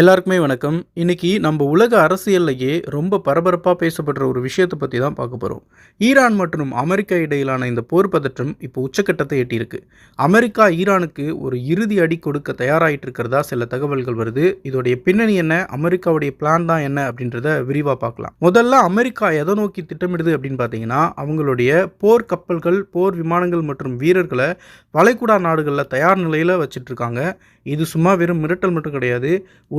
எல்லாருக்குமே வணக்கம். இன்னைக்கு நம்ம உலக அரசியல்லையே ரொம்ப பரபரப்பா பேசப்படுற ஒரு விஷயத்த பத்தி தான் பார்க்க போறோம். ஈரான் மற்றும் அமெரிக்கா இடையிலான இந்த போர் பதற்றம் இப்போ உச்சக்கட்டத்தை எட்டியிருக்கு. அமெரிக்கா ஈரானுக்கு ஒரு இறுதி அடி கொடுக்க தயாராயிட்டு இருக்கிறதா சில தகவல்கள் வருது. இதோடைய பின்னணி என்ன? அமெரிக்காவுடைய பிளான் தான் என்ன? அப்படின்றத விரிவா பார்க்கலாம். முதல்ல அமெரிக்கா எதை நோக்கி திட்டமிடுது அப்படின்னு பார்த்தீங்கன்னா, அவங்களுடைய போர் கப்பல்கள், போர் விமானங்கள் மற்றும் வீரர்களை வளைகுடா நாடுகள்ல தயார் நிலையில வச்சிட்டு இருக்காங்க. இது சும்மா வெறும் மிரட்டல் மட்டும் கிடையாது.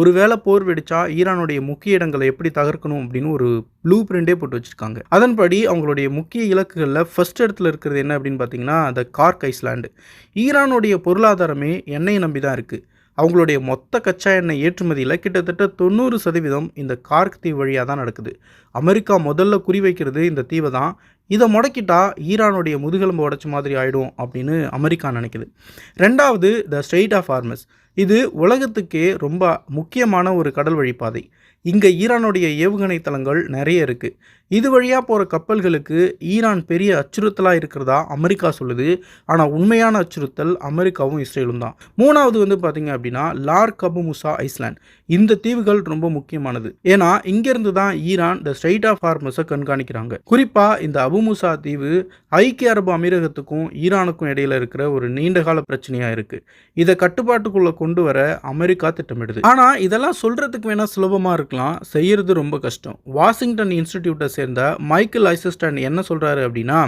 ஒருவேளை போர் வெடிச்சா ஈரானுடைய முக்கிய இடங்களை எப்படி தகர்க்கணும் அப்படின்னு ஒரு ப்ளூ பிரிண்டே போட்டு வச்சிருக்காங்க. அதன்படி அவங்களுடைய முக்கிய இலக்குகளில் ஃபர்ஸ்ட் இடத்துல இருக்கிறது என்ன அப்படின்னு பார்த்தீங்கன்னா, அந்த கார்க் ஐஸ்லாண்டு. ஈரானுடைய பொருளாதாரமே எண்ணெயை நம்பி தான் இருக்கு. அவங்களுடைய மொத்த கச்சா எண்ணெய் ஏற்றுமதியில் கிட்டத்தட்ட 90% இந்த கார்க் தீவு வழியாக தான் நடக்குது. அமெரிக்கா முதல்ல குறிவைக்கிறது இந்த தீவை தான். இதை முடக்கிட்டா ஈரானுடைய முதுகெலும்பு உடைச்ச மாதிரி ஆயிடும் அப்படின்னு அமெரிக்கா நினைக்குது. ரெண்டாவது த ஸ்ட்ரெய்ட் ஆஃப் ஹார்மஸ். இது உலகத்துக்கே ரொம்ப முக்கியமான ஒரு கடல் வழிப்பாதை. இங்கே ஈரானுடைய ஏவுகணை தளங்கள் நிறைய இருக்குது. இது வழியாக போகிற கப்பல்களுக்கு ஈரான் பெரிய அச்சுறுத்தலாக இருக்கிறதா அமெரிக்கா சொல்லுது. ஆனால் உண்மையான அச்சுறுத்தல் அமெரிக்காவும் இஸ்ரேலும் தான். மூணாவது பார்த்தீங்க அப்படின்னா லார்க் அபு முசா ஐஸ்லாண்ட். இந்த தீவுகள் ரொம்ப முக்கியமானது. ஏன்னா இங்கேருந்து தான் ஈரான் த ஸ்ட்ரெய்ட் ஆஃப் ஹார்மஸை கண்காணிக்கிறாங்க. குறிப்பாக இந்த அபு முசா தீவு ஐக்கிய அரபு அமீரகத்துக்கும் ஈரானுக்கும் இடையில இருக்கிற ஒரு நீண்டகால பிரச்சனையாக இருக்குது. இதை கட்டுப்பாட்டுக்குள்ளே கொண்டு வர அமெரிக்கா திட்டமிடுது. ஆனால் இதெல்லாம் சொல்கிறதுக்கு வேணால் சுலபமாக இருக்கலாம், செய்யறது ரொம்ப கஷ்டம். வாஷிங்டன் இன்ஸ்டிடியூட்டை சேர்ந்த மைக்கேல் ஐசஸ்டன் என்ன சொல்றாரு அப்படின்னா,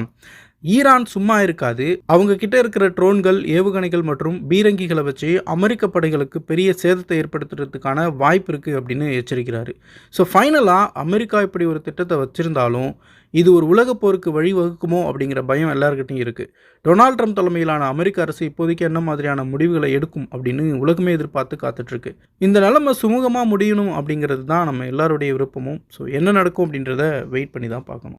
ஈரான் சும்மா இருக்காது. அவங்க கிட்ட இருக்கிற ட்ரோன்கள், ஏவுகணைகள் மற்றும் பீரங்கிகளை வச்சு அமெரிக்க படைகளுக்கு பெரிய சேதத்தை ஏற்படுத்துறதுக்கான வாய்ப்பு இருக்கு அப்படின்னு எச்சரிக்கிறாரு. ஸோ ஃபைனலாக அமெரிக்கா இப்படி ஒரு திட்டத்தை வச்சிருந்தாலும் இது ஒரு உலக போருக்கு வழிவகுக்குமோ அப்படிங்கிற பயம் எல்லாருக்கிட்டையும் இருக்குது. டொனால்ட் ட்ரம்ப் தலைமையிலான அமெரிக்க அரசு இப்போதைக்கு என்ன மாதிரியான முடிவுகளை எடுக்கும் அப்படின்னு உலகமே எதிர்பார்த்து காத்துட்ருக்கு. இந்த நிலைமை சுமூகமாக முடியணும் அப்படிங்கிறது தான் நம்ம எல்லாருடைய விருப்பமும். ஸோ என்ன நடக்கும் அப்படின்றத வெயிட் பண்ணி தான் பார்க்கணும்.